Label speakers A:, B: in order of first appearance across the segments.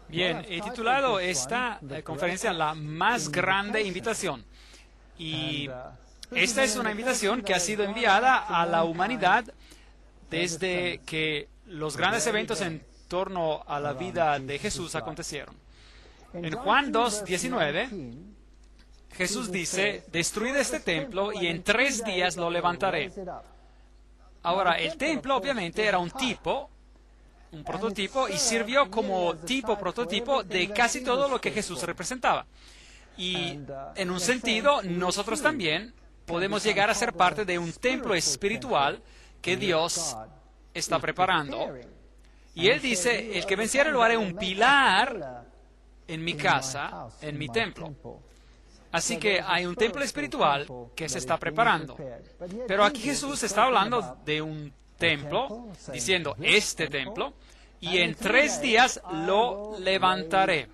A: Bien, he titulado esta conferencia La más grande invitación. Y esta es una invitación que ha sido enviada a la humanidad desde que los grandes eventos en torno a la vida de Jesús acontecieron. En Juan 2:19, Jesús dice, destruid este templo y en 3 días lo levantaré. Ahora, el templo obviamente era un tipo, un prototipo, y sirvió como tipo prototipo de casi todo lo que Jesús representaba. Y en un sentido, nosotros también podemos llegar a ser parte de un templo espiritual que Dios está preparando. Y Él dice, el que venciere lo haré un pilar en mi casa, en mi templo. Así que hay un templo espiritual que se está preparando. Pero aquí Jesús está hablando de un templo, diciendo, este templo, y en 3 días lo levantaré.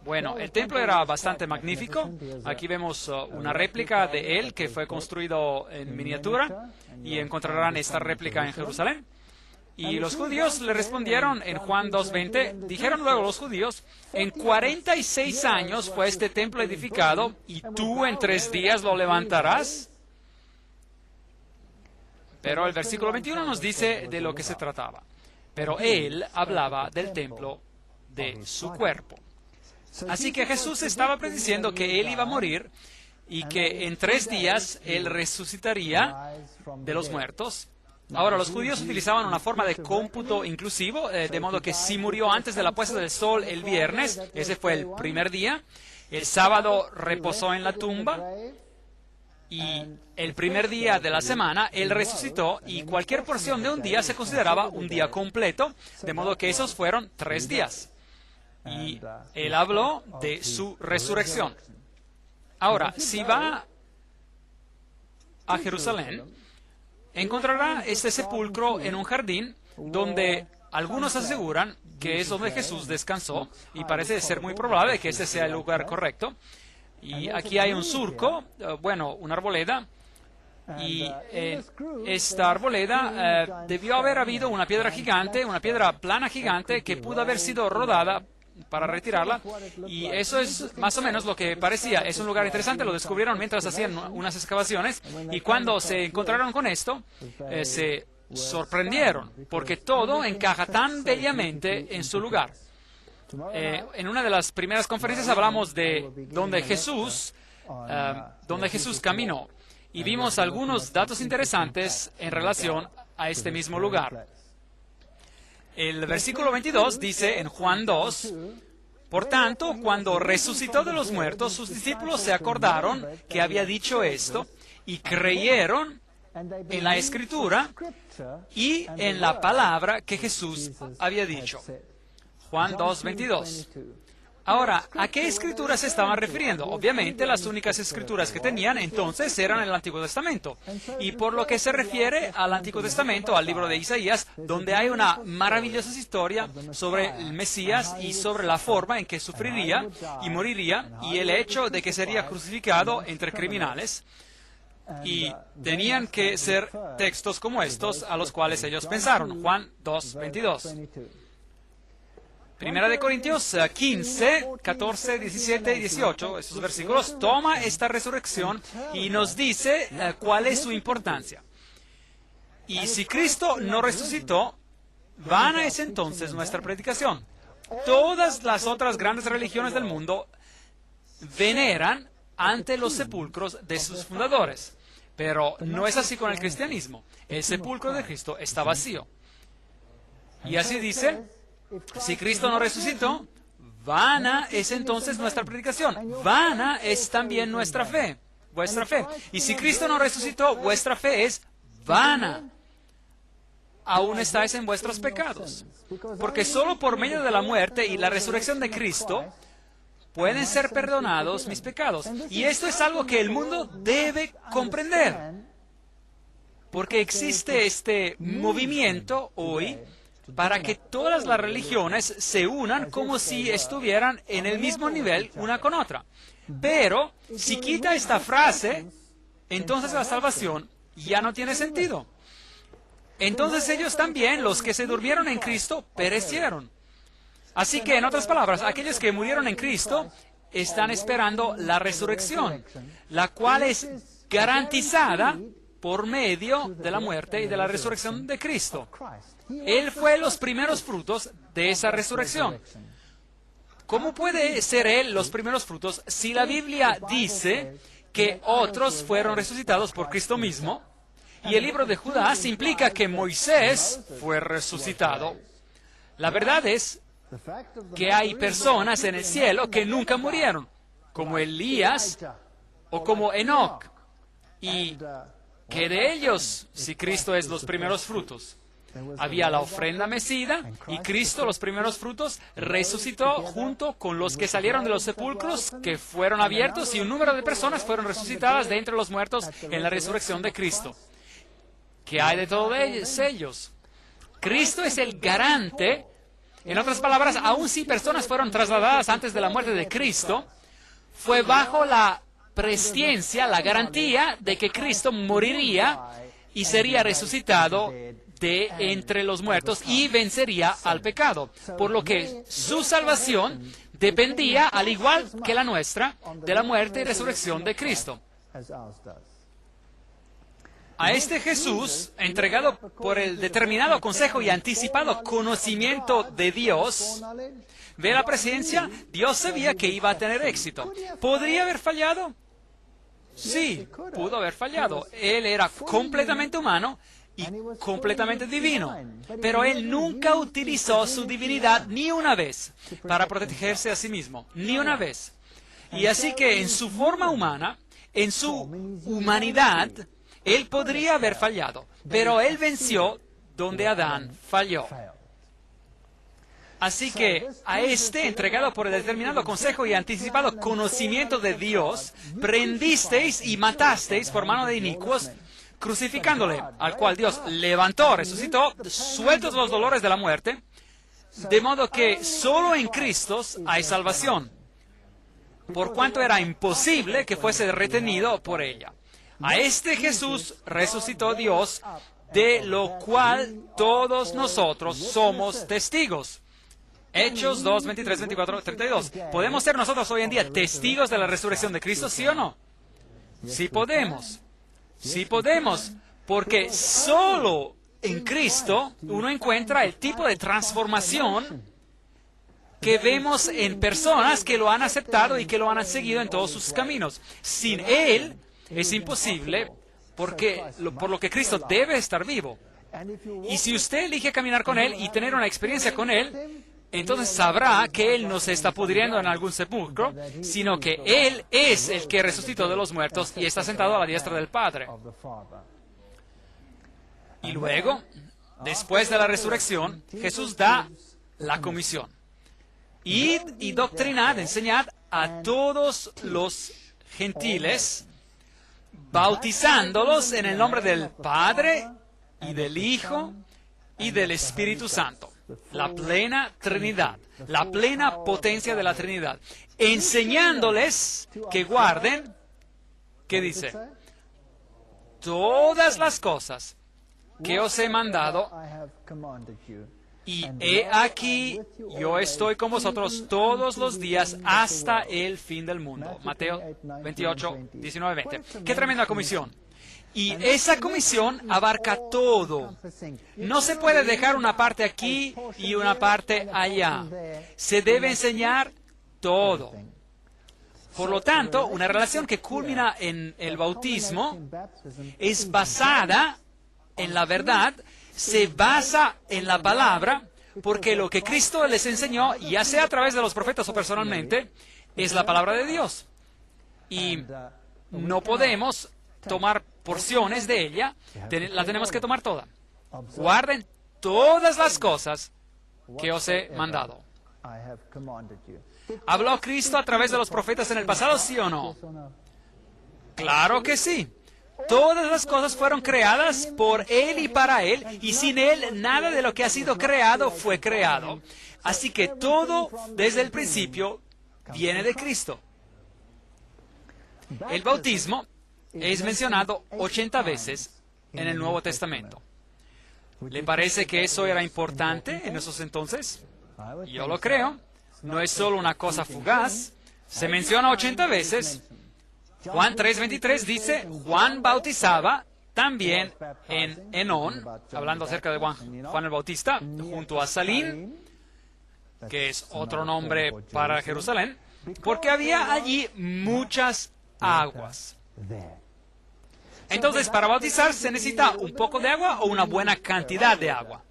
A: Bueno, el templo era bastante magnífico. Aquí vemos una réplica de él que fue construido en miniatura, y encontrarán esta réplica en Jerusalén. Y los judíos le respondieron en Juan 2:20, dijeron luego los judíos, en 46 años fue este templo edificado, y tú en 3 días lo levantarás. Pero el versículo 21 nos dice de lo que se trataba. Pero él hablaba del templo de su cuerpo. Así que Jesús estaba prediciendo que él iba a morir y que en 3 días él resucitaría de los muertos. Ahora, los judíos utilizaban una forma de cómputo inclusivo, de modo que si murió antes de la puesta del sol el viernes, ese fue el primer día, el sábado reposó en la tumba, y el primer día de la semana él resucitó, y cualquier porción de un día se consideraba un día completo, de modo que esos fueron 3 días. Y él habló de su resurrección. Ahora, si va a Jerusalén, encontrará este sepulcro en un jardín donde algunos aseguran que es donde Jesús descansó, y parece ser muy probable que ese sea el lugar correcto. Y aquí hay un surco, una arboleda, y en esta arboleda debió haber habido una piedra gigante, una piedra plana gigante que pudo haber sido rodada para retirarla, y eso es más o menos lo que parecía. Es un lugar interesante, lo descubrieron mientras hacían unas excavaciones, y cuando se encontraron con esto, se sorprendieron, porque todo encaja tan bellamente en su lugar. En una de las primeras conferencias hablamos de donde Jesús caminó, y vimos algunos datos interesantes en relación a este mismo lugar. El versículo 22 dice en Juan 2, por tanto, cuando resucitó de los muertos, sus discípulos se acordaron que había dicho esto, y creyeron en la Escritura y en la palabra que Jesús había dicho. Juan 2:22. Ahora, ¿a qué escrituras se estaban refiriendo? Obviamente, las únicas escrituras que tenían entonces eran el Antiguo Testamento. Y por lo que se refiere al Antiguo Testamento, al libro de Isaías, donde hay una maravillosa historia sobre el Mesías y sobre la forma en que sufriría y moriría, y el hecho de que sería crucificado entre criminales. Y tenían que ser textos como estos a los cuales ellos pensaron. Juan 2:22. Primera de Corintios 15, 14, 17 y 18, esos versículos, toma esta resurrección y nos dice cuál es su importancia. Y si Cristo no resucitó, vana es entonces nuestra predicación. Todas las otras grandes religiones del mundo veneran ante los sepulcros de sus fundadores. Pero no es así con el cristianismo. El sepulcro de Cristo está vacío. Y así dice, si Cristo no resucitó, vana es entonces nuestra predicación. Vana es también nuestra fe, vuestra fe. Y si Cristo no resucitó, vuestra fe es vana. Aún estáis en vuestros pecados. Porque solo por medio de la muerte y la resurrección de Cristo pueden ser perdonados mis pecados. Y esto es algo que el mundo debe comprender. Porque existe este movimiento hoy para que todas las religiones se unan como si estuvieran en el mismo nivel una con otra. Pero si quita esta frase, entonces la salvación ya no tiene sentido. Entonces ellos también, los que se durmieron en Cristo, perecieron. Así que, en otras palabras, aquellos que murieron en Cristo están esperando la resurrección, la cual es garantizada por medio de la muerte y de la resurrección de Cristo. Él fue los primeros frutos de esa resurrección. ¿Cómo puede ser Él los primeros frutos si la Biblia dice que otros fueron resucitados por Cristo mismo? Y el libro de Judas implica que Moisés fue resucitado. La verdad es que hay personas en el cielo que nunca murieron, como Elías o como Enoc, y que de ellos, si Cristo es los primeros frutos, había la ofrenda mecida y Cristo, los primeros frutos, resucitó junto con los que salieron de los sepulcros que fueron abiertos y un número de personas fueron resucitadas de entre los muertos en la resurrección de Cristo. ¿Qué hay de todos ellos? Cristo es el garante. En otras palabras, aun si personas fueron trasladadas antes de la muerte de Cristo, fue bajo la presciencia, la garantía de que Cristo moriría y sería resucitado de entre los muertos y vencería al pecado. Por lo que su salvación dependía, al igual que la nuestra, de la muerte y resurrección de Cristo. A este Jesús, entregado por el determinado consejo y anticipado conocimiento de Dios, ¿ve la presencia? Dios sabía que iba a tener éxito. ¿Podría haber fallado? Sí, pudo haber fallado. Él era completamente humano y completamente divino. Pero Él nunca utilizó su divinidad ni una vez para protegerse a sí mismo. Ni una vez. Y así que en su forma humana, en su humanidad, Él podría haber fallado, pero Él venció donde Adán falló. Así que a este, entregado por el determinado consejo y anticipado conocimiento de Dios, prendisteis y matasteis por mano de inicuos, crucificándole, al cual Dios levantó, resucitó, sueltos los dolores de la muerte, de modo que solo en Cristo hay salvación, por cuanto era imposible que fuese retenido por ella. A este Jesús resucitó Dios, de lo cual todos nosotros somos testigos. Hechos 2, 23, 24, 32. ¿Podemos ser nosotros hoy en día testigos de la resurrección de Cristo, sí o no? Sí podemos. Sí podemos, porque solo en Cristo uno encuentra el tipo de transformación que vemos en personas que lo han aceptado y que lo han seguido en todos sus caminos. Sin Él es imposible, por lo que Cristo debe estar vivo. Y si usted elige caminar con Él y tener una experiencia con Él, entonces sabrá que Él no se está pudriendo en algún sepulcro, sino que Él es el que resucitó de los muertos y está sentado a la diestra del Padre. Y luego, después de la resurrección, Jesús da la comisión. id y doctrinad, enseñad a todos los gentiles, bautizándolos en el nombre del Padre y del Hijo y del Espíritu Santo. La plena Trinidad, la plena potencia de la Trinidad. Enseñándoles que guarden, ¿qué dice? Todas las cosas que os he mandado, y he aquí, yo estoy con vosotros todos los días hasta el fin del mundo. Mateo 28, 19, 20. ¡Qué tremenda comisión! Y esa comisión abarca todo. No se puede dejar una parte aquí y una parte allá. Se debe enseñar todo. Por lo tanto, una relación que culmina en el bautismo es basada en la verdad, se basa en la palabra, porque lo que Cristo les enseñó, ya sea a través de los profetas o personalmente, es la palabra de Dios. Y no podemos tomar porciones de ella, la tenemos que tomar toda. Guarden todas las cosas que os he mandado. ¿Habló Cristo a través de los profetas en el pasado, sí o no? Claro que sí. Todas las cosas fueron creadas por Él y para Él, y sin Él nada de lo que ha sido creado fue creado. Así que todo desde el principio viene de Cristo. El bautismo es mencionado 80 veces en el Nuevo Testamento. ¿Le parece que eso era importante en esos entonces? Yo lo creo. No es solo una cosa fugaz. Se menciona 80 veces. Juan 3:23 dice, Juan bautizaba también en Enón, hablando acerca de Juan el Bautista, junto a Salim, que es otro nombre para Jerusalén, porque había allí muchas aguas. Entonces, para bautizar se necesita un poco de agua o una buena cantidad de agua.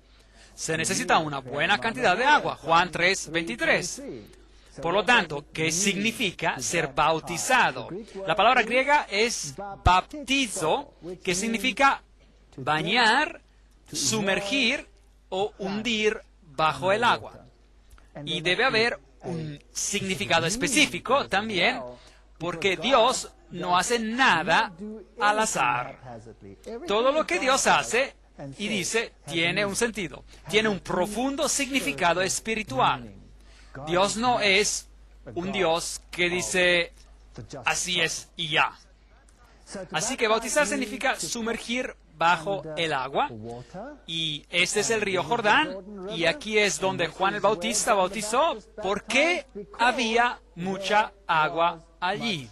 A: Se necesita una buena cantidad de agua. Juan 3:23. Por lo tanto, ¿qué significa ser bautizado? La palabra griega es baptizo, que significa bañar, sumergir o hundir bajo el agua. Y debe haber un significado específico también, porque Dios no hace nada al azar. Todo lo que Dios hace y dice tiene un sentido, tiene un profundo significado espiritual. Dios no es un Dios que dice así es y ya. Así que bautizar significa sumergir bajo el agua, y este es el río Jordán, y aquí es donde Juan el Bautista bautizó porque había mucha agua allí.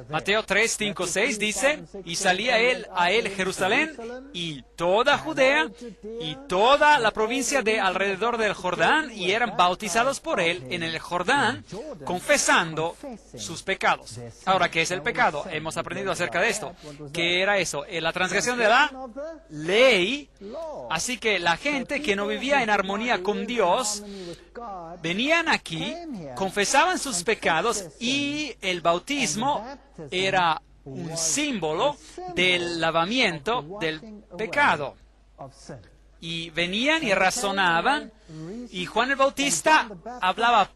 A: Mateo 3, 5, 6 dice, y salía a él Jerusalén y toda Judea y toda la provincia de alrededor del Jordán, y eran bautizados por él en el Jordán, confesando sus pecados. Ahora, ¿qué es el pecado? Hemos aprendido acerca de esto. ¿Qué era eso? La transgresión de la ley. Así que la gente que no vivía en armonía con Dios, venían aquí, confesaban sus pecados, y el bautismo era un símbolo del lavamiento del pecado. Y venían y razonaban, y Juan el Bautista hablaba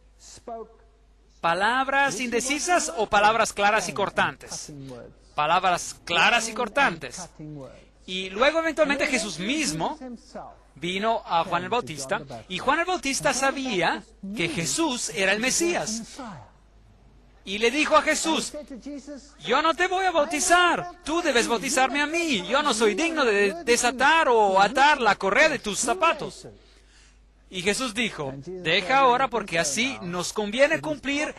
A: palabras indecisas o palabras claras y cortantes. Palabras claras y cortantes. Y luego eventualmente Jesús mismo vino a Juan el Bautista, y Juan el Bautista sabía que Jesús era el Mesías. Y le dijo a Jesús, yo no te voy a bautizar, tú debes bautizarme a mí, yo no soy digno de desatar o atar la correa de tus zapatos. Y Jesús dijo, deja ahora, porque así nos conviene cumplir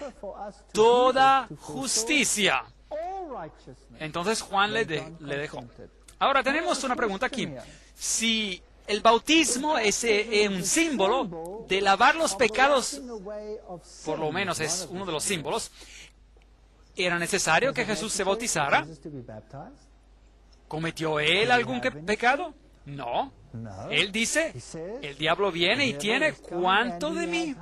A: toda justicia. Entonces Juan le dejó. Ahora tenemos una pregunta aquí. Si el bautismo es un símbolo de lavar los pecados, por lo menos es uno de los símbolos, ¿era necesario que Jesús se bautizara? ¿Cometió él algún pecado? No. Él dice, el diablo viene y tiene ¿cuánto de mí?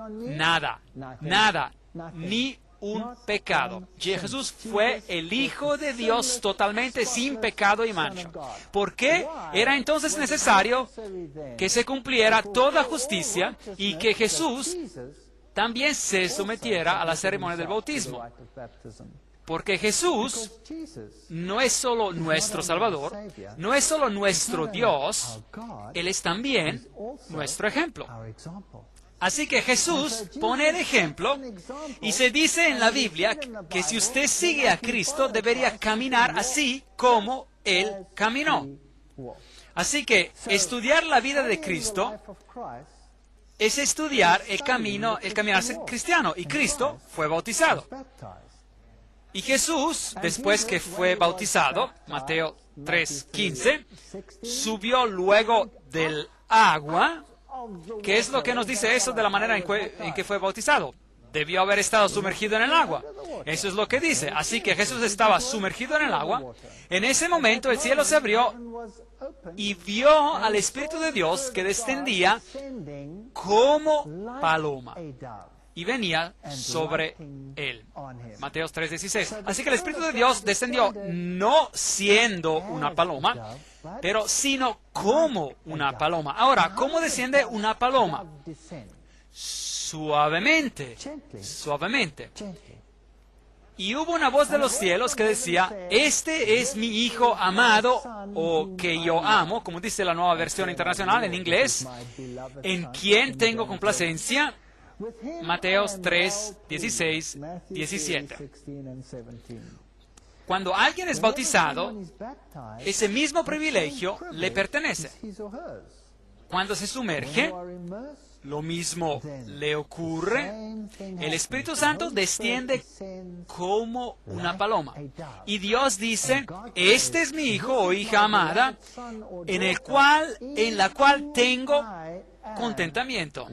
A: Nada, nada, ni un pecado. Jesús fue el Hijo de Dios totalmente sin pecado y mancha. ¿Por qué era entonces necesario que se cumpliera toda justicia y que Jesús también se sometiera a la ceremonia del bautismo. Porque Jesús no es solo nuestro Salvador, no es solo nuestro Dios, Él es también nuestro ejemplo. Así que Jesús pone el ejemplo y se dice en la Biblia que si usted sigue a Cristo debería caminar así como Él caminó. Así que estudiar la vida de Cristo es estudiar el caminar cristiano, y Cristo fue bautizado. Y Jesús, después que fue bautizado, Mateo 3:15, subió luego del agua. ¿Qué es lo que nos dice eso de la manera en que fue bautizado? Debió haber estado sumergido en el agua. Eso es lo que dice. Así que Jesús estaba sumergido en el agua. En ese momento el cielo se abrió y vio al Espíritu de Dios que descendía como paloma y venía sobre él. Mateo 3:16. Así que el Espíritu de Dios descendió no siendo una paloma, pero sino como una paloma. Ahora, ¿cómo desciende una paloma? Suavemente, suavemente. Y hubo una voz de los cielos que decía, este es mi Hijo amado, o que yo amo, como dice la Nueva Versión Internacional en inglés, en quien tengo complacencia. Mateos 3:16, 17. Cuando alguien es bautizado, ese mismo privilegio le pertenece. Cuando se sumerge, lo mismo le ocurre. El Espíritu Santo desciende como una paloma. Y Dios dice, este es mi Hijo o hija amada, en la cual tengo contentamiento.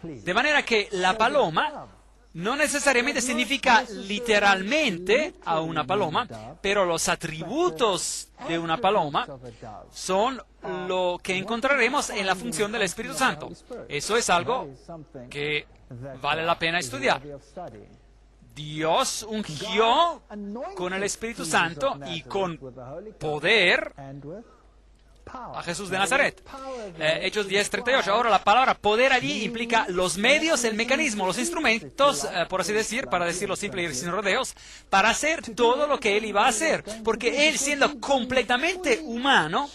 A: De manera que la paloma no necesariamente significa literalmente a una paloma, pero los atributos de una paloma son lo que encontraremos en la función del Espíritu Santo. Eso es algo que vale la pena estudiar. Dios ungió con el Espíritu Santo y con poder a Jesús de Nazaret. Hechos 10:38. Ahora, la palabra poder allí implica los medios, el mecanismo, los instrumentos, por así decir, para decirlo simple y sin rodeos, para hacer todo lo que Él iba a hacer. Porque Él, siendo completamente humano,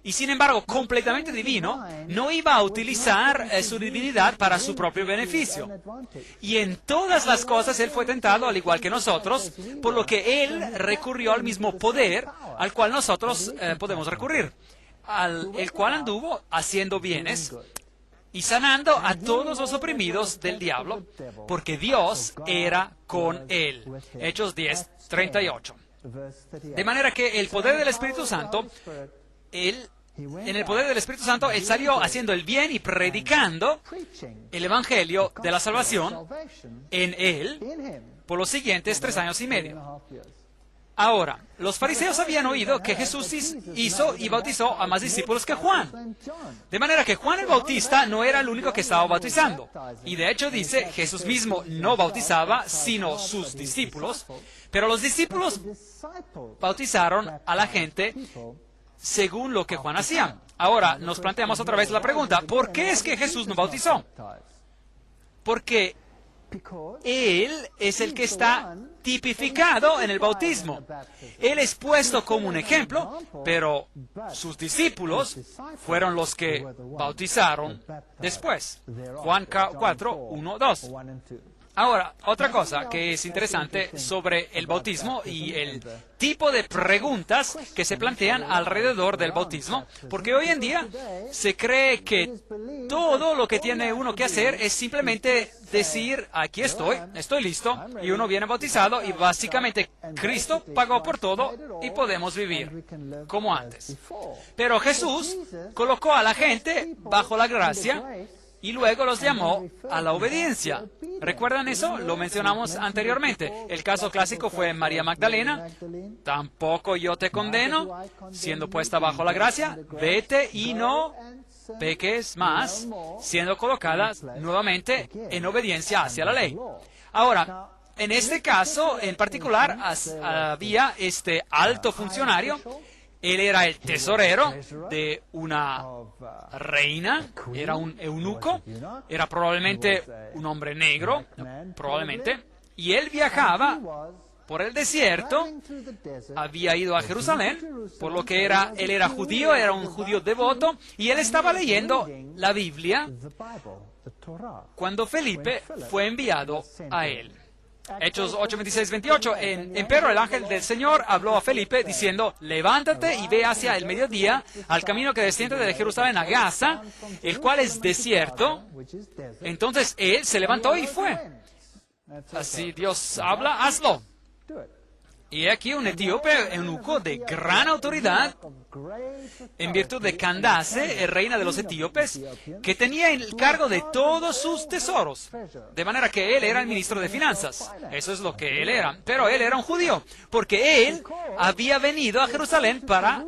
A: y sin embargo completamente divino, no iba a utilizar su divinidad para su propio beneficio. Y en todas las cosas Él fue tentado al igual que nosotros, por lo que Él recurrió al mismo poder al cual nosotros podemos recurrir, el cual anduvo haciendo bienes y sanando a todos los oprimidos del diablo, porque Dios era con Él. Hechos 10:38. De manera que el poder del Espíritu Santo, en el poder del Espíritu Santo, Él salió haciendo el bien y predicando el Evangelio de la salvación en Él por los siguientes 3 años y medio. Ahora, los fariseos habían oído que Jesús hizo y bautizó a más discípulos que Juan. De manera que Juan el Bautista no era el único que estaba bautizando. Y de hecho dice, Jesús mismo no bautizaba, sino sus discípulos. Pero los discípulos bautizaron a la gente según lo que Juan hacía. Ahora, nos planteamos otra vez la pregunta, ¿por qué es que Jesús no bautizó? Porque Él es el que está tipificado en el bautismo. Él es puesto como un ejemplo, pero sus discípulos fueron los que bautizaron después. Juan 4:1-2. Ahora, otra cosa que es interesante sobre el bautismo y el tipo de preguntas que se plantean alrededor del bautismo, porque hoy en día se cree que todo lo que tiene uno que hacer es simplemente decir, aquí estoy listo, y uno viene bautizado y básicamente Cristo pagó por todo y podemos vivir como antes. Pero Jesús colocó a la gente bajo la gracia y luego los llamó a la obediencia. ¿Recuerdan eso? Lo mencionamos anteriormente. El caso clásico fue María Magdalena. Tampoco yo te condeno, siendo puesta bajo la gracia, vete y no peques más, siendo colocada nuevamente en obediencia hacia la ley. Ahora, en este caso en particular había este alto funcionario Él era el tesorero de una reina, era un eunuco, era probablemente un hombre negro, probablemente, y él viajaba por el desierto, había ido a Jerusalén, por lo que él era judío, era un judío devoto, y él estaba leyendo la Biblia cuando Felipe fue enviado a él. Hechos 8, 26, 28. Empero el ángel del Señor habló a Felipe diciendo: levántate y ve hacia el mediodía al camino que desciende de Jerusalén a Gaza, el cual es desierto. Entonces él se levantó y fue. Así Dios habla, hazlo. Y aquí un etíope eunuco de gran autoridad, en virtud de Candace, reina de los etíopes, que tenía el cargo de todos sus tesoros. De manera que él era el ministro de finanzas. Eso es lo que él era. Pero él era un judío, porque él había venido a Jerusalén para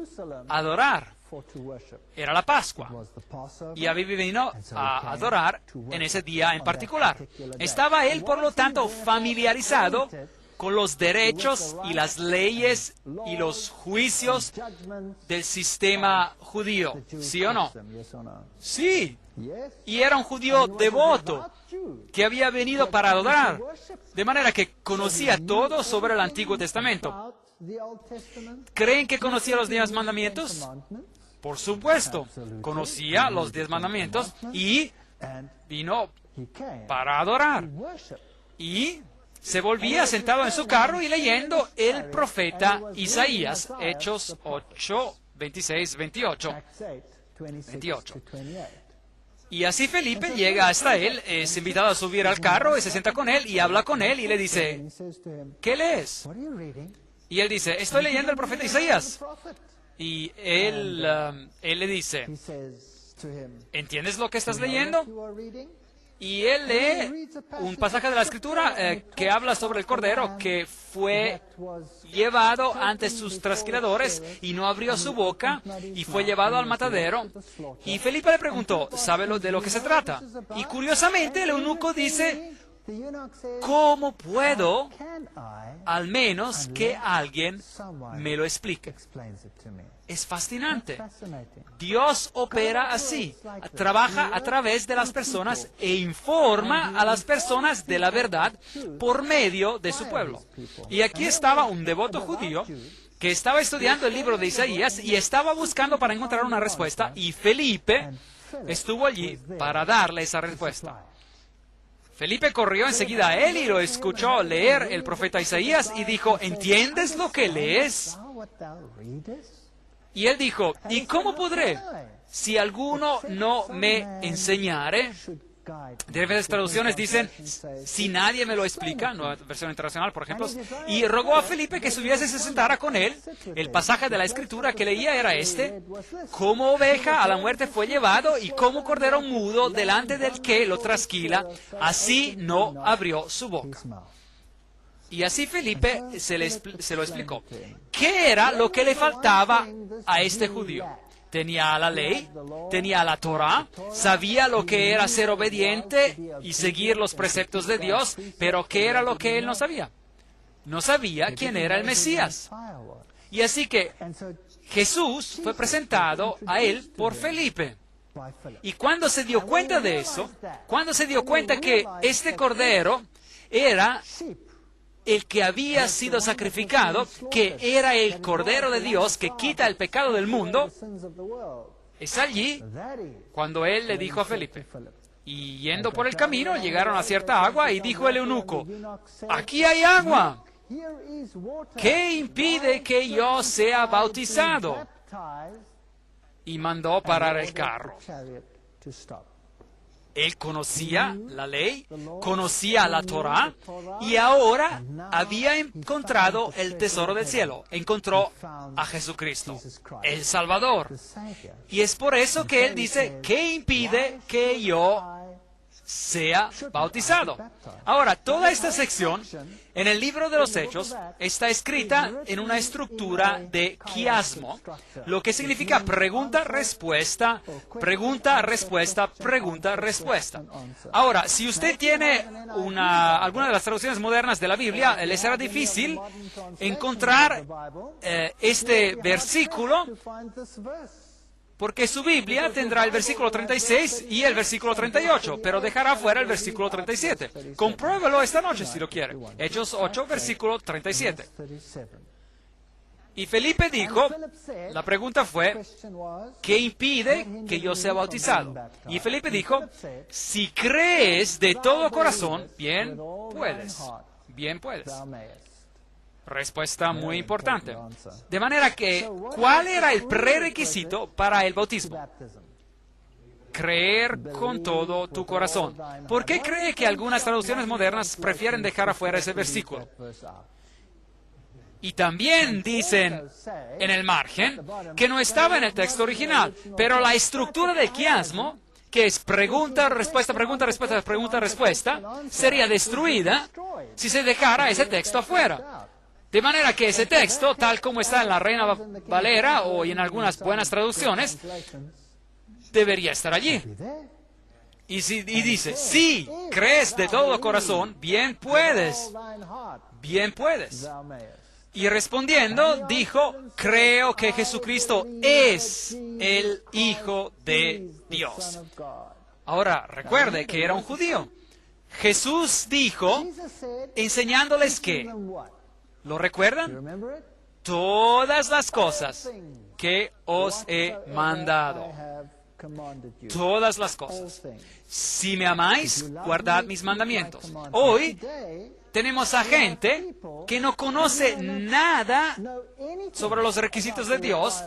A: adorar. Era la Pascua. Y había venido a adorar en ese día en particular. Estaba él, por lo tanto, familiarizado con los derechos y las leyes y los juicios del sistema judío. ¿Sí o no? Sí. Y era un judío devoto que había venido para adorar. De manera que conocía todo sobre el Antiguo Testamento. ¿Creen que conocía los 10 mandamientos? Por supuesto. Conocía los 10 mandamientos y vino para adorar. Y se volvía sentado en su carro y leyendo el profeta Isaías, Hechos 8, 26, 28. Y así Felipe llega hasta él, es invitado a subir al carro y se sienta con él y habla con él y le dice: ¿qué lees? Y él dice: estoy leyendo el profeta Isaías. Y él le dice: ¿entiendes lo que estás leyendo? Y él lee un pasaje de la Escritura que habla sobre el Cordero que fue llevado ante sus trasquiladores y no abrió su boca y fue llevado al matadero. Y Felipe le preguntó: ¿sabe de lo que se trata? Y curiosamente el eunuco dice: ¿cómo puedo al menos que alguien me lo explique? Es fascinante. Dios opera así. Trabaja a través de las personas e informa a las personas de la verdad por medio de su pueblo. Y aquí estaba un devoto judío que estaba estudiando el libro de Isaías y estaba buscando para encontrar una respuesta, y Felipe estuvo allí para darle esa respuesta. Felipe corrió enseguida a él y lo escuchó leer el profeta Isaías y dijo: ¿entiendes lo que lees? Y él dijo: ¿y cómo podré si alguno no me enseñare? Diversas traducciones dicen: si nadie me lo explica, nueva versión internacional, por ejemplo. Y rogó a Felipe que subiese y se sentara con él. El pasaje de la Escritura que leía era este: como oveja a la muerte fue llevado, y como cordero mudo delante del que lo trasquila, así no abrió su boca. Y así Felipe se lo explicó. ¿Qué era lo que le faltaba a este judío? Tenía la ley, tenía la Torá, sabía lo que era ser obediente y seguir los preceptos de Dios, pero ¿qué era lo que él no sabía? No sabía quién era el Mesías. Y así que Jesús fue presentado a él por Felipe. Y cuando se dio cuenta de eso, cuando se dio cuenta que este cordero era el que había sido sacrificado, que era el Cordero de Dios que quita el pecado del mundo, es allí cuando él le dijo a Felipe. Y yendo por el camino, llegaron a cierta agua y dijo el eunuco: aquí hay agua. ¿Qué impide que yo sea bautizado? Y mandó parar el carro. Él conocía la ley, conocía la Torá, y ahora había encontrado el tesoro del cielo. Encontró a Jesucristo, el Salvador. Y es por eso que él dice: ¿qué impide que yo sea bautizado. Ahora, toda esta sección en el libro de los Hechos está escrita en una estructura de quiasmo, lo que significa pregunta, respuesta, pregunta, respuesta, pregunta, respuesta. Ahora, si usted tiene alguna de las traducciones modernas de la Biblia, le será difícil encontrar este versículo, porque su Biblia tendrá el versículo 36 y el versículo 38, pero dejará fuera el versículo 37. Compruébelo esta noche si lo quiere. Hechos 8, versículo 37. Y Felipe dijo, la pregunta fue, ¿qué impide que yo sea bautizado? Y Felipe dijo, si crees de todo corazón, bien puedes. Bien puedes. Respuesta muy importante. De manera que, ¿cuál era el prerequisito para el bautismo? Creer con todo tu corazón. ¿Por qué cree que algunas traducciones modernas prefieren dejar afuera ese versículo? Y también dicen en el margen que no estaba en el texto original, pero la estructura del quiasmo, que es pregunta, respuesta, pregunta, respuesta, pregunta, respuesta, sería destruida si se dejara ese texto afuera. De manera que ese texto, tal como está en la Reina Valera o en algunas buenas traducciones, debería estar allí. Y dice, si crees de todo corazón, bien puedes. Bien puedes. Y respondiendo, dijo, creo que Jesucristo es el Hijo de Dios. Ahora, recuerde que era un judío. Jesús dijo, enseñándoles que, ¿lo recuerdan? Todas las cosas que os he mandado. Todas las cosas. Si me amáis, guardad mis mandamientos. Hoy tenemos a gente que no conoce nada sobre los requisitos de Dios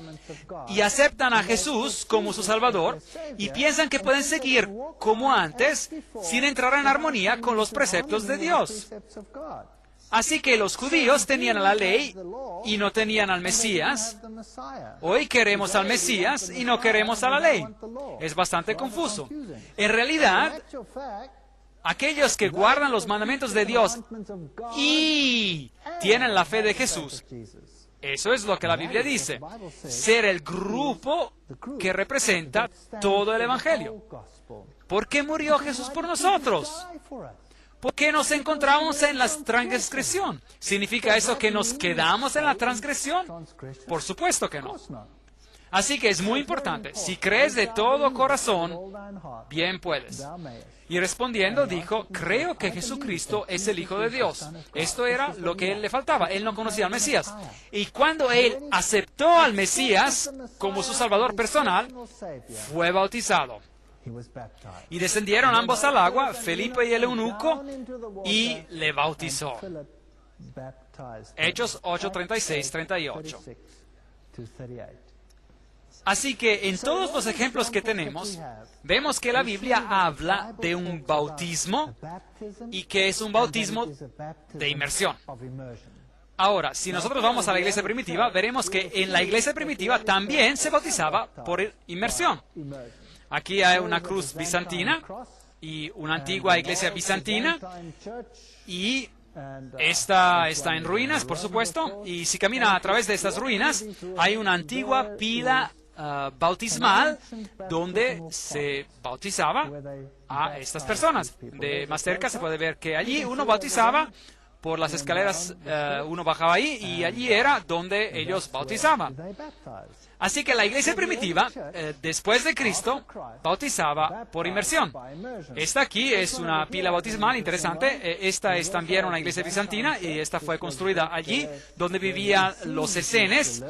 A: y aceptan a Jesús como su Salvador y piensan que pueden seguir como antes sin entrar en armonía con los preceptos de Dios. Así que los judíos tenían la ley y no tenían al Mesías. Hoy queremos al Mesías y no queremos a la ley. Es bastante confuso. En realidad, aquellos que guardan los mandamientos de Dios y tienen la fe de Jesús, eso es lo que la Biblia dice, ser el grupo que representa todo el Evangelio. ¿Por qué murió Jesús por nosotros? ¿Por qué nos encontramos en la transgresión? ¿Significa eso que nos quedamos en la transgresión? Por supuesto que no. Así que es muy importante. Si crees de todo corazón, bien puedes. Y respondiendo dijo, creo que Jesucristo es el Hijo de Dios. Esto era lo que él le faltaba. Él no conocía al Mesías. Y cuando él aceptó al Mesías como su Salvador personal, fue bautizado. Y descendieron ambos al agua, Felipe y el eunuco, y le bautizó. Hechos 8, 36, 38. Así que en todos los ejemplos que tenemos, vemos que la Biblia habla de un bautismo y que es un bautismo de inmersión. Ahora, si nosotros vamos a la iglesia primitiva, veremos que en la iglesia primitiva también se bautizaba por inmersión. Aquí hay una cruz bizantina y una antigua iglesia bizantina y esta está en ruinas, por supuesto, y si camina a través de estas ruinas hay una antigua pila bautismal donde se bautizaba a estas personas. De más cerca se puede ver que allí uno bautizaba por las escaleras, uno bajaba ahí y allí era donde ellos bautizaban. Así que la iglesia primitiva, después de Cristo, bautizaba por inmersión. Esta aquí es una pila bautismal interesante. Esta es también una iglesia bizantina y esta fue construida allí donde vivían los esenes.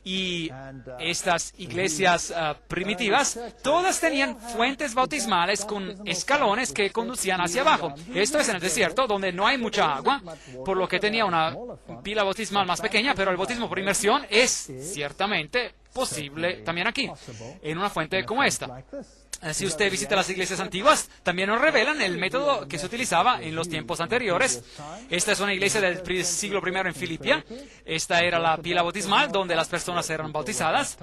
A: Y estas iglesias primitivas, todas tenían fuentes bautismales con escalones que conducían hacia abajo. Esto es en el desierto, donde no hay mucha agua, por lo que tenía una pila bautismal más pequeña, pero el bautismo por inmersión es ciertamente posible también aquí, en una fuente como esta. Si usted visita las iglesias antiguas, también nos revelan el método que se utilizaba en los tiempos anteriores. Esta es una iglesia del siglo I en Filipia. Esta era la pila bautismal donde las personas eran bautizadas.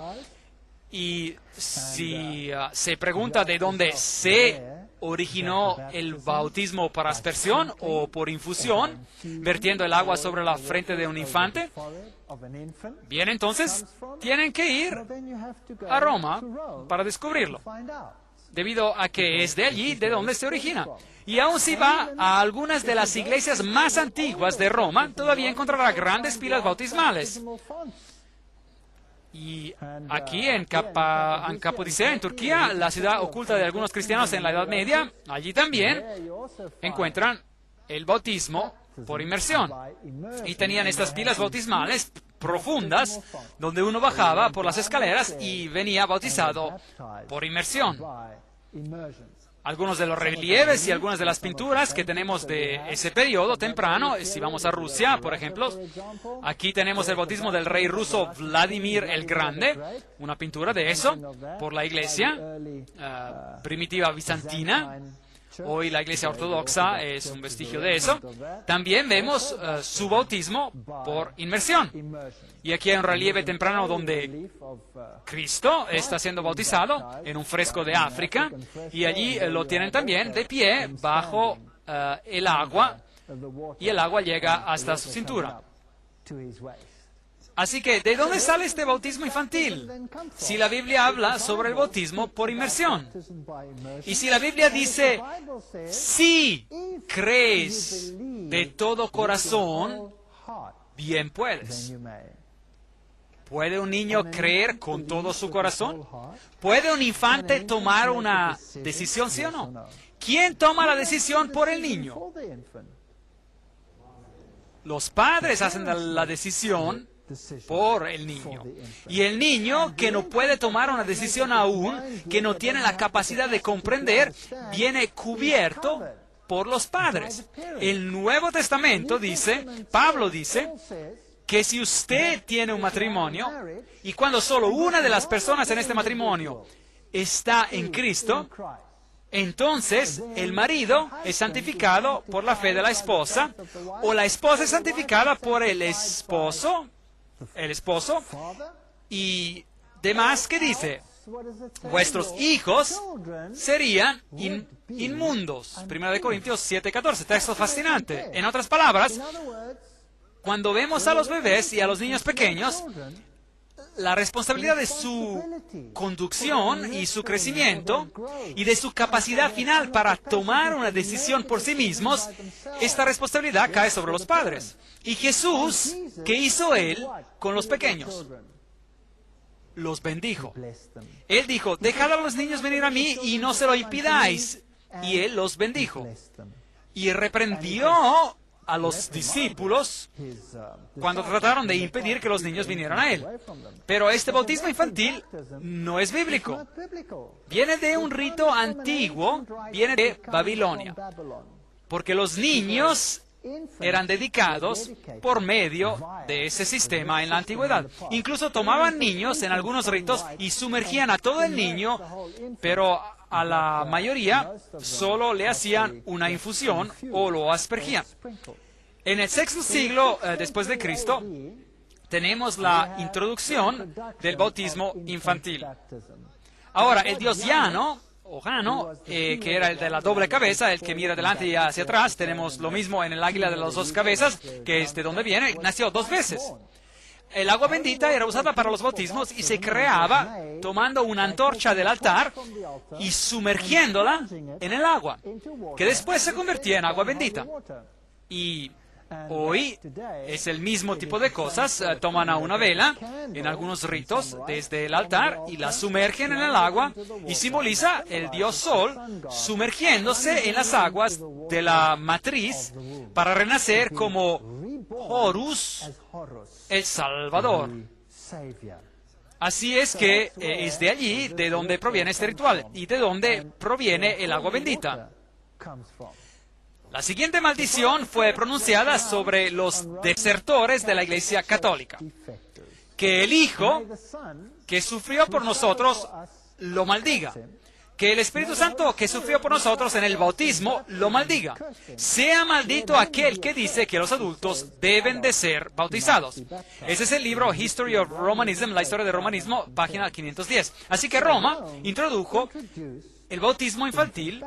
A: Y si se pregunta de dónde se originó el bautismo por aspersión o por infusión, vertiendo el agua sobre la frente de un infante? Bien, entonces tienen que ir a Roma para descubrirlo, debido a que es de allí de donde se origina. Y aún si va a algunas de las iglesias más antiguas de Roma, todavía encontrará grandes pilas bautismales. Y aquí en Capodicea, en Turquía, la ciudad oculta de algunos cristianos en la Edad Media, allí también encuentran el bautismo por inmersión. Y tenían estas pilas bautismales profundas, donde uno bajaba por las escaleras y venía bautizado por inmersión. Algunos de los relieves y algunas de las pinturas que tenemos de ese periodo temprano, si vamos a Rusia, por ejemplo, aquí tenemos el bautismo del rey ruso Vladimir el Grande, una pintura de eso, por la iglesia primitiva bizantina. Hoy la iglesia ortodoxa es un vestigio de eso. También vemos su bautismo por inmersión. Y aquí hay un relieve temprano donde Cristo está siendo bautizado en un fresco de África, y allí lo tienen también de pie bajo el agua, y el agua llega hasta su cintura. Así que, ¿de dónde sale este bautismo infantil? Si la Biblia habla sobre el bautismo por inmersión. Y si la Biblia dice, si crees de todo corazón, bien puedes. ¿Puede un niño creer con todo su corazón? ¿Puede un infante tomar una decisión, sí o no? ¿Quién toma la decisión por el niño? Los padres hacen la decisión por el niño. Y el niño, que no puede tomar una decisión aún, que no tiene la capacidad de comprender, viene cubierto por los padres. El Nuevo Testamento dice, Pablo dice, que si usted tiene un matrimonio, y cuando solo una de las personas en este matrimonio está en Cristo, entonces el marido es santificado por la fe de la esposa, o la esposa es santificada por el esposo, y demás, que dice, vuestros hijos serían inmundos. 1 Corintios 7:14, texto fascinante. En otras palabras, cuando vemos a los bebés y a los niños pequeños, la responsabilidad de su conducción y su crecimiento y de su capacidad final para tomar una decisión por sí mismos, esta responsabilidad cae sobre los padres. Y Jesús, ¿qué hizo Él con los pequeños? Los bendijo. Él dijo, dejad a los niños venir a mí y no se lo impidáis. Y Él los bendijo. Y reprendió a los discípulos cuando trataron de impedir que los niños vinieran a Él. Pero este bautismo infantil no es bíblico. Viene de un rito antiguo, viene de Babilonia. Porque los niños eran dedicados por medio de ese sistema en la antigüedad. Incluso tomaban niños en algunos ritos y sumergían a todo el niño, pero a la mayoría solo le hacían una infusión o lo aspergían. En el sexto siglo después de Cristo tenemos la introducción del bautismo infantil. Ahora, el dios Jano, que era el de la doble cabeza, el que mira adelante y hacia atrás, tenemos lo mismo en el águila de las dos cabezas, que es de donde viene, nació 2 veces. El agua bendita era usada para los bautismos y se creaba tomando una antorcha del altar y sumergiéndola en el agua, que después se convertía en agua bendita. Y hoy es el mismo tipo de cosas. Toman a una vela en algunos ritos desde el altar y la sumergen en el agua, y simboliza el dios Sol sumergiéndose en las aguas de la matriz para renacer como Horus, el Salvador. Así es que es de allí de donde proviene este ritual y de donde proviene el agua bendita. La siguiente maldición fue pronunciada sobre los desertores de la Iglesia Católica, que el Hijo que sufrió por nosotros lo maldiga. que el Espíritu Santo que sufrió por nosotros en el bautismo lo maldiga. Sea maldito aquel que dice que los adultos deben de ser bautizados. Ese es el libro History of Romanism, la historia del romanismo, página 510. Así que Roma introdujo el bautismo infantil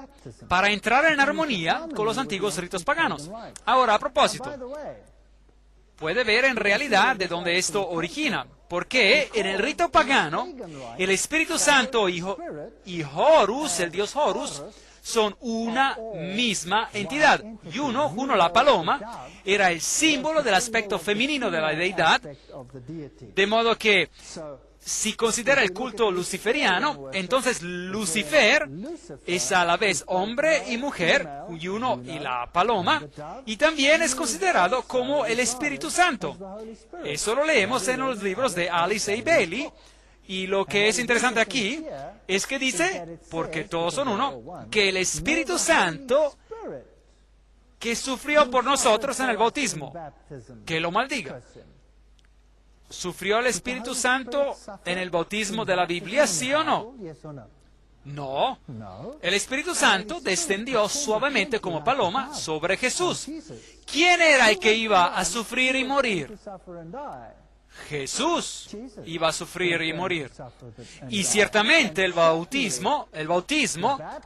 A: para entrar en armonía con los antiguos ritos paganos. Ahora, a propósito, puede ver en realidad de dónde esto origina. Porque en el rito pagano, el Espíritu Santo y Horus, el dios Horus, son una misma entidad. Y Juno, la paloma, era el símbolo del aspecto femenino de la deidad, de modo que si considera el culto luciferiano, entonces Lucifer es a la vez hombre y mujer, Juno y la paloma, y también es considerado como el Espíritu Santo. Eso lo leemos en los libros de Alice A. Bailey, y lo que es interesante aquí es que dice, porque todos son uno, que el Espíritu Santo que sufrió por nosotros en el bautismo, que lo maldiga. ¿Sufrió el Espíritu Santo en el bautismo de la Biblia, sí o no? No. El Espíritu Santo descendió suavemente como paloma sobre Jesús. ¿Quién era el que iba a sufrir y morir? Jesús iba a sufrir y morir. Y ciertamente el bautismo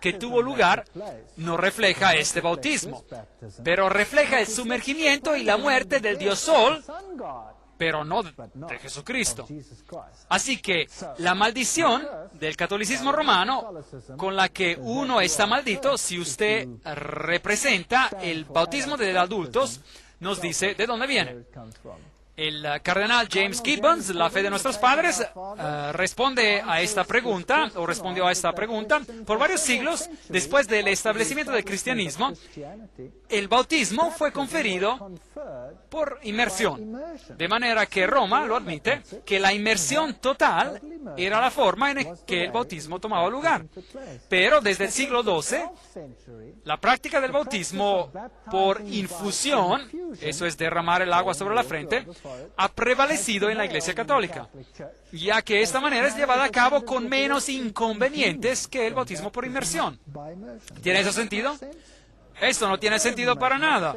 A: que tuvo lugar no refleja este bautismo, pero refleja el sumergimiento y la muerte del Dios Sol, pero no de Jesucristo. Así que la maldición del catolicismo romano, con la que uno está maldito, si usted representa el bautismo de adultos, nos dice de dónde viene. El cardenal James Gibbons, La fe de nuestros padres, respondió a esta pregunta. Por varios siglos, después del establecimiento del cristianismo, el bautismo fue conferido por inmersión. De manera que Roma lo admite, que la inmersión total era la forma en que el bautismo tomaba lugar. Pero desde el siglo XII, la práctica del bautismo por infusión, eso es derramar el agua sobre la frente, ha prevalecido en la Iglesia Católica, ya que esta manera es llevada a cabo con menos inconvenientes que el bautismo por inmersión. ¿Tiene eso sentido? Esto no tiene sentido para nada.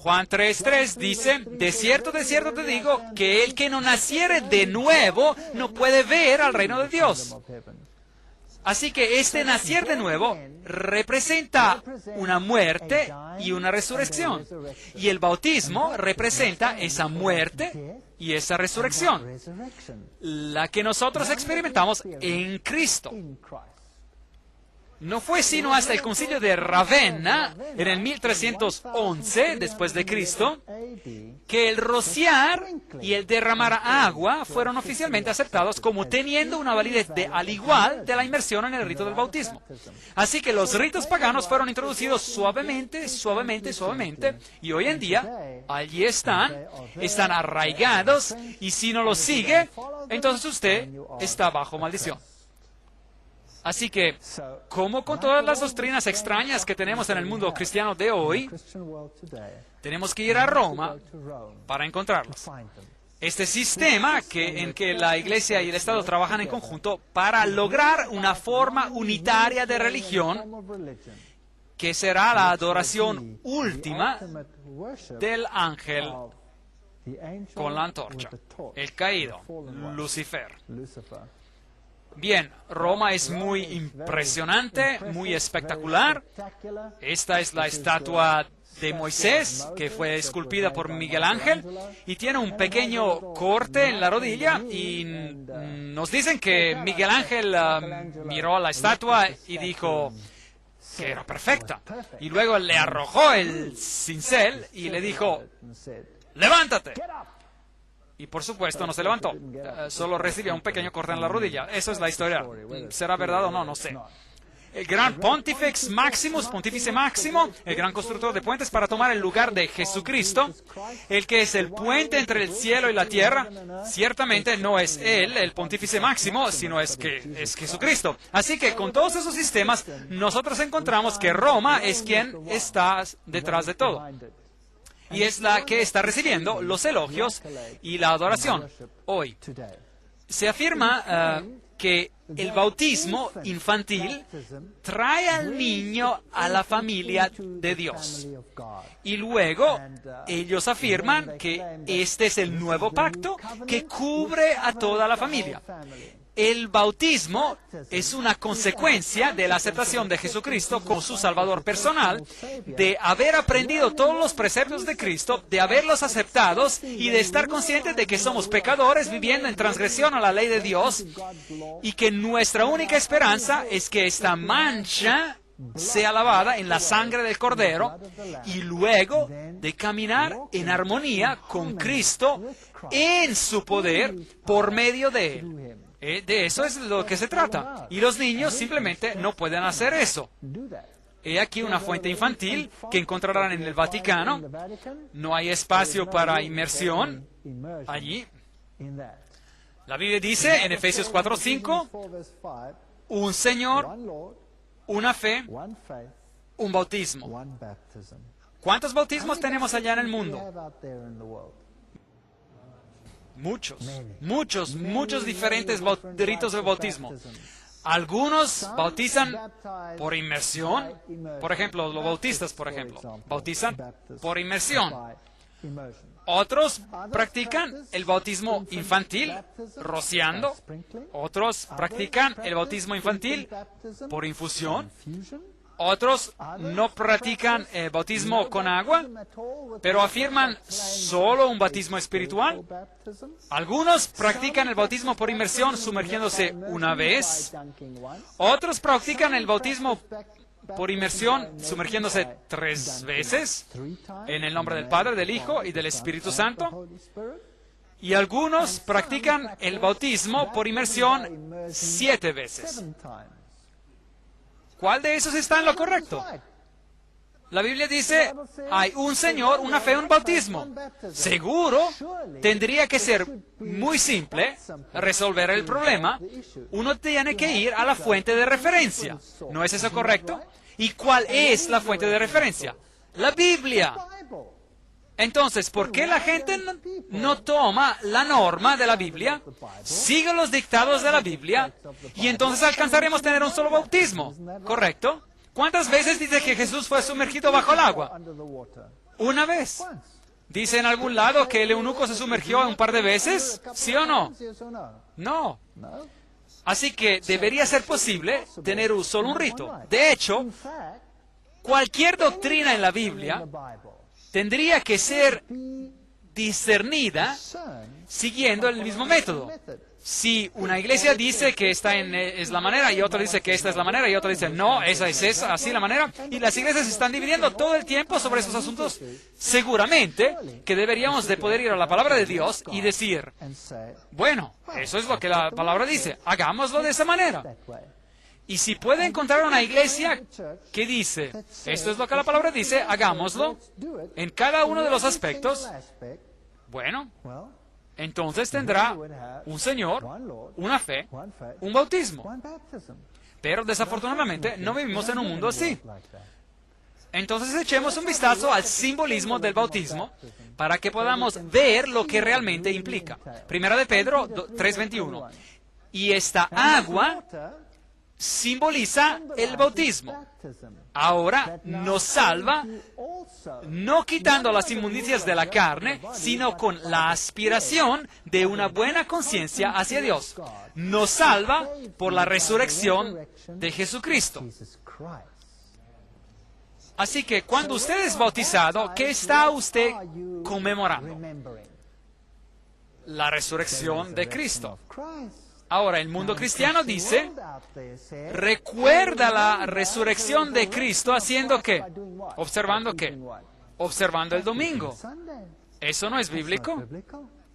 A: Juan 3:3 dice, de cierto te digo, que el que no naciere de nuevo no puede ver al reino de Dios. Así que este nacer de nuevo representa una muerte y una resurrección. Y el bautismo representa esa muerte y esa resurrección, la que nosotros experimentamos en Cristo. No fue sino hasta el concilio de Ravenna, en el 1311 después de Cristo, que el rociar y el derramar agua fueron oficialmente aceptados como teniendo una validez al igual de la inmersión en el rito del bautismo. Así que los ritos paganos fueron introducidos suavemente, y hoy en día allí están arraigados, y si no los sigue, entonces usted está bajo maldición. Así que, como con todas las doctrinas extrañas que tenemos en el mundo cristiano de hoy, tenemos que ir a Roma para encontrarlas. Este sistema en que la Iglesia y el Estado trabajan en conjunto para lograr una forma unitaria de religión, que será la adoración última del ángel con la antorcha, el caído, Lucifer. Bien, Roma es muy impresionante, muy espectacular. Esta es la estatua de Moisés, que fue esculpida por Miguel Ángel, y tiene un pequeño corte en la rodilla, y nos dicen que Miguel Ángel miró a la estatua y dijo que era perfecta. Y luego le arrojó el cincel y le dijo, ¡levántate! Y por supuesto no se levantó, solo recibió un pequeño corte en la rodilla. Eso es la historia. ¿Será verdad o no? No sé. El gran Pontifex Maximus, Pontífice Máximo, el gran constructor de puentes para tomar el lugar de Jesucristo, el que es el puente entre el cielo y la tierra, ciertamente no es él, el Pontífice Máximo, sino es Jesucristo. Así que con todos esos sistemas, nosotros encontramos que Roma es quien está detrás de todo. Y es la que está recibiendo los elogios y la adoración hoy. Se afirma que el bautismo infantil trae al niño a la familia de Dios. Y luego ellos afirman que este es el nuevo pacto que cubre a toda la familia. El bautismo es una consecuencia de la aceptación de Jesucristo como su Salvador personal, de haber aprendido todos los preceptos de Cristo, de haberlos aceptados y de estar conscientes de que somos pecadores viviendo en transgresión a la ley de Dios y que nuestra única esperanza es que esta mancha sea lavada en la sangre del Cordero y luego de caminar en armonía con Cristo en su poder por medio de Él. De eso es lo que se trata. Y los niños simplemente no pueden hacer eso. He aquí una fuente infantil que encontrarán en el Vaticano. No hay espacio para inmersión allí. La Biblia dice en Efesios 4:5, un Señor, una fe, un bautismo. ¿Cuántos bautismos tenemos allá en el mundo? Muchos diferentes ritos de bautismo. Algunos bautizan por inmersión. Por ejemplo, los bautistas, bautizan por inmersión. Otros practican el bautismo infantil, rociando. Otros practican el bautismo infantil por infusión. Otros no practican bautismo con agua, pero afirman solo un bautismo espiritual. Algunos practican el bautismo por inmersión sumergiéndose una vez. Otros practican el bautismo por inmersión sumergiéndose 3 veces en el nombre del Padre, del Hijo y del Espíritu Santo. Y algunos practican el bautismo por inmersión 7 veces. ¿Cuál de esos está en lo correcto? La Biblia dice, hay un Señor, una fe, un bautismo. Seguro, tendría que ser muy simple resolver el problema. Uno tiene que ir a la fuente de referencia. ¿No es eso correcto? ¿Y cuál es la fuente de referencia? La Biblia. Entonces, ¿por qué la gente no toma la norma de la Biblia, sigue los dictados de la Biblia, y entonces alcanzaremos a tener un solo bautismo? ¿Correcto? ¿Cuántas veces dice que Jesús fue sumergido bajo el agua? Una vez. ¿Dice en algún lado que el eunuco se sumergió un par de veces? ¿Sí o no? No. Así que debería ser posible tener solo un rito. De hecho, cualquier doctrina en la Biblia tendría que ser discernida siguiendo el mismo método. Si una iglesia dice que esta es la manera y otra dice que esta es la manera y otra dice no, esa es así la manera, y las iglesias se están dividiendo todo el tiempo sobre esos asuntos, seguramente que deberíamos de poder ir a la palabra de Dios y decir, bueno, eso es lo que la palabra dice, hagámoslo de esa manera. Y si puede encontrar una iglesia que dice, esto es lo que la palabra dice, hagámoslo en cada uno de los aspectos, bueno, entonces tendrá un Señor, una fe, un bautismo. Pero desafortunadamente no vivimos en un mundo así. Entonces echemos un vistazo al simbolismo del bautismo para que podamos ver lo que realmente implica. Primera de Pedro 3:21. Y esta agua simboliza el bautismo. Ahora nos salva, no quitando las inmundicias de la carne, sino con la aspiración de una buena conciencia hacia Dios. Nos salva por la resurrección de Jesucristo. Así que cuando usted es bautizado, ¿qué está usted conmemorando? La resurrección de Cristo. Ahora, el mundo cristiano dice, recuerda la resurrección de Cristo haciendo ¿qué? ¿Observando qué? Observando el domingo. ¿Eso no es bíblico?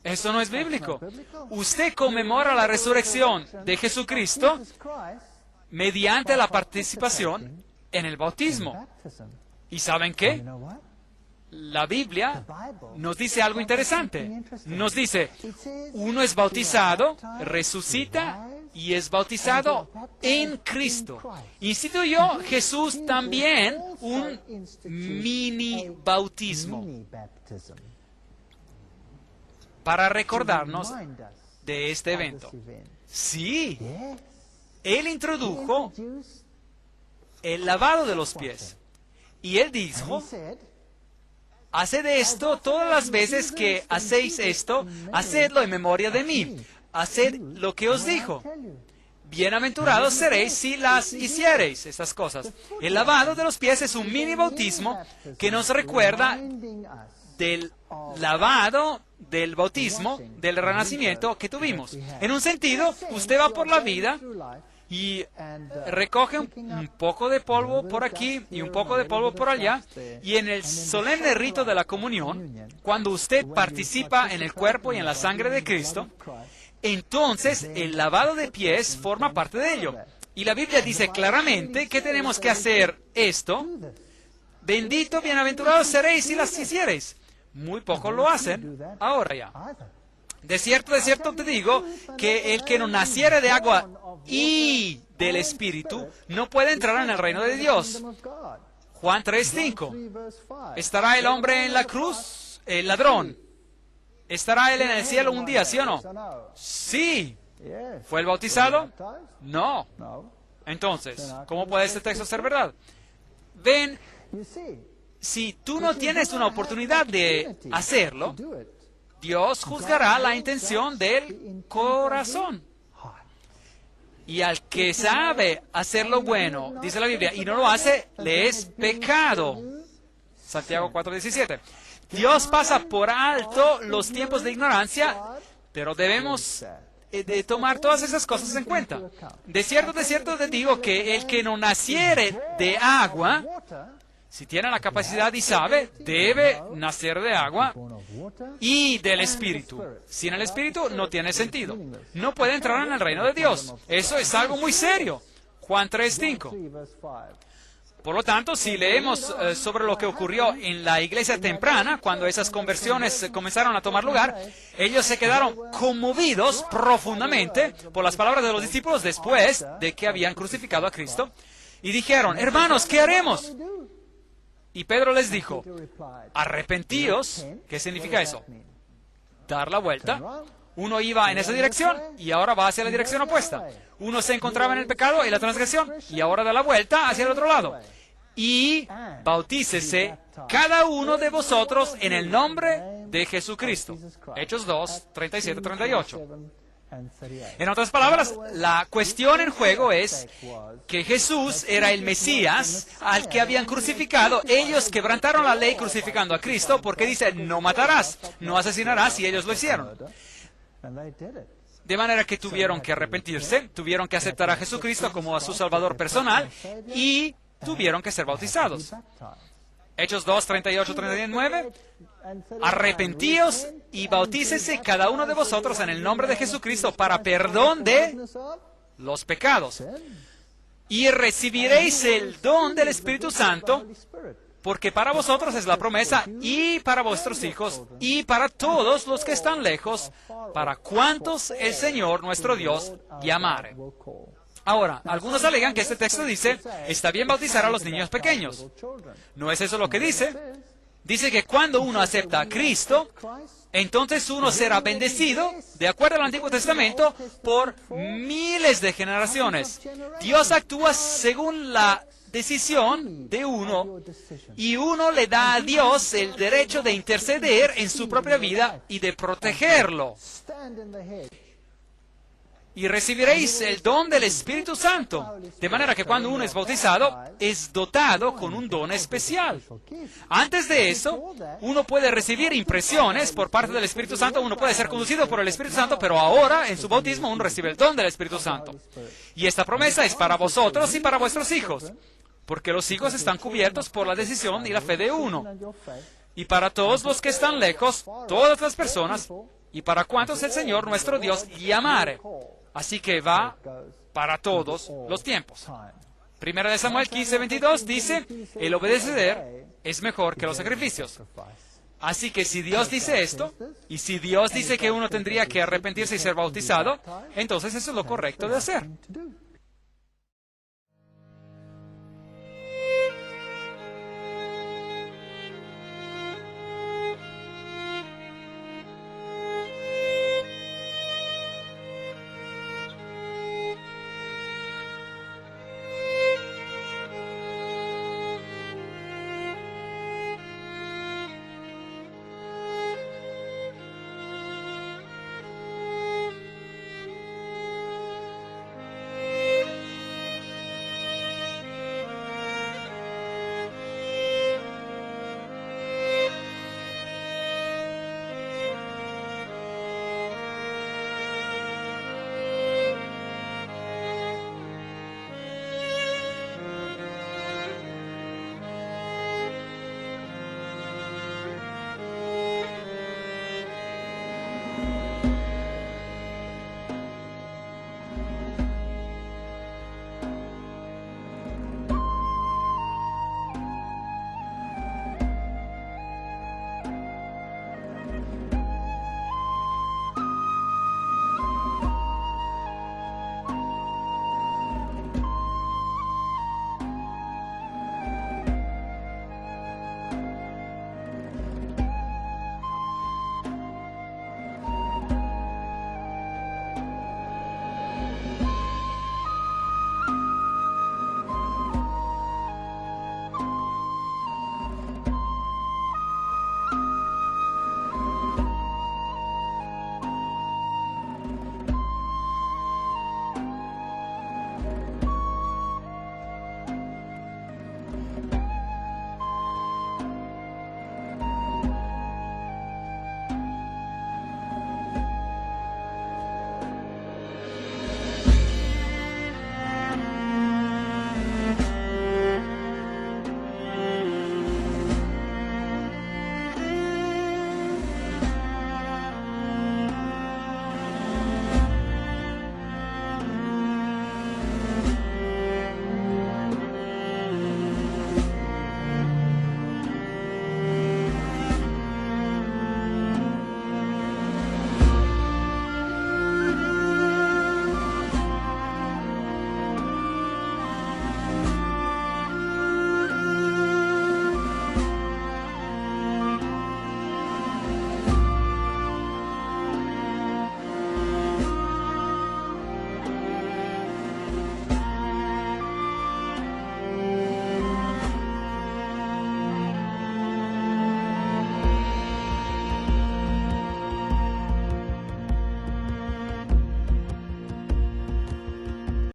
A: Eso no es bíblico. Usted conmemora la resurrección de Jesucristo mediante la participación en el bautismo. ¿Y saben qué? La Biblia nos dice algo interesante. Nos dice, uno es bautizado, resucita y es bautizado en Cristo. Instituyó Jesús también un mini bautismo para recordarnos de este evento. Sí, Él introdujo el lavado de los pies. Y Él dijo, haced esto todas las veces que hacéis esto, hacedlo en memoria de mí. Haced lo que os dijo. Bienaventurados seréis si las hiciereis, estas cosas. El lavado de los pies es un mini bautismo que nos recuerda del lavado del bautismo, del renacimiento que tuvimos. En un sentido, usted va por la vida y recoge un poco de polvo por aquí y un poco de polvo por allá, y en el solemne rito de la comunión, cuando usted participa en el cuerpo y en la sangre de Cristo, entonces el lavado de pies forma parte de ello. Y la Biblia dice claramente que tenemos que hacer esto. Bendito, bienaventurados seréis si las hiciereis. Muy pocos lo hacen ahora ya. De cierto te digo que el que no naciere de agua y del Espíritu no puede entrar en el reino de Dios. Juan 3:5. ¿Estará el hombre en la cruz? El ladrón. ¿Estará él en el cielo un día, sí o no? Sí. ¿Fue el bautizado? No. Entonces, ¿cómo puede este texto ser verdad? Ven, si tú no tienes una oportunidad de hacerlo, Dios juzgará la intención del corazón. Y al que sabe hacer lo bueno, dice la Biblia, y no lo hace, le es pecado. Santiago 4:17. Dios pasa por alto los tiempos de ignorancia, pero debemos de tomar todas esas cosas en cuenta. De cierto te digo que el que no naciere de agua, si tiene la capacidad y sabe, debe nacer de agua y del Espíritu. Sin el Espíritu no tiene sentido. No puede entrar en el reino de Dios. Eso es algo muy serio. Juan 3:5. Por lo tanto, si leemos sobre lo que ocurrió en la iglesia temprana, cuando esas conversiones comenzaron a tomar lugar, ellos se quedaron conmovidos profundamente por las palabras de los discípulos después de que habían crucificado a Cristo, y dijeron, hermanos, ¿qué haremos? Y Pedro les dijo, arrepentíos. ¿Qué significa eso? Dar la vuelta. Uno iba en esa dirección y ahora va hacia la dirección opuesta. Uno se encontraba en el pecado y la transgresión y ahora da la vuelta hacia el otro lado. Y bautícese cada uno de vosotros en el nombre de Jesucristo. Hechos 2, 37, 38. En otras palabras, la cuestión en juego es que Jesús era el Mesías al que habían crucificado. Ellos quebrantaron la ley crucificando a Cristo porque dice, no matarás, no asesinarás, y ellos lo hicieron. De manera que tuvieron que arrepentirse, tuvieron que aceptar a Jesucristo como a su Salvador personal y tuvieron que ser bautizados. Hechos 2, 38, 39. Arrepentíos y bautícese cada uno de vosotros en el nombre de Jesucristo para perdón de los pecados. Y recibiréis el don del Espíritu Santo, porque para vosotros es la promesa, y para vuestros hijos, y para todos los que están lejos, para cuantos el Señor nuestro Dios llamare. Ahora, algunos alegan que este texto dice, está bien bautizar a los niños pequeños. ¿No es eso lo que dice? Dice que cuando uno acepta a Cristo, entonces uno será bendecido, de acuerdo al Antiguo Testamento, por miles de generaciones. Dios actúa según la decisión de uno, y uno le da a Dios el derecho de interceder en su propia vida y de protegerlo. Y recibiréis el don del Espíritu Santo, de manera que cuando uno es bautizado, es dotado con un don especial. Antes de eso, uno puede recibir impresiones por parte del Espíritu Santo, uno puede ser conducido por el Espíritu Santo, pero ahora, en su bautismo, uno recibe el don del Espíritu Santo. Y esta promesa es para vosotros y para vuestros hijos, porque los hijos están cubiertos por la decisión y la fe de uno. Y para todos los que están lejos, todas las personas, y para cuantos el Señor nuestro Dios llamare. Así que va para todos los tiempos. Primera de Samuel 15:22 dice, el obedecer es mejor que los sacrificios. Así que si Dios dice esto, y si Dios dice que uno tendría que arrepentirse y ser bautizado, entonces eso es lo correcto de hacer.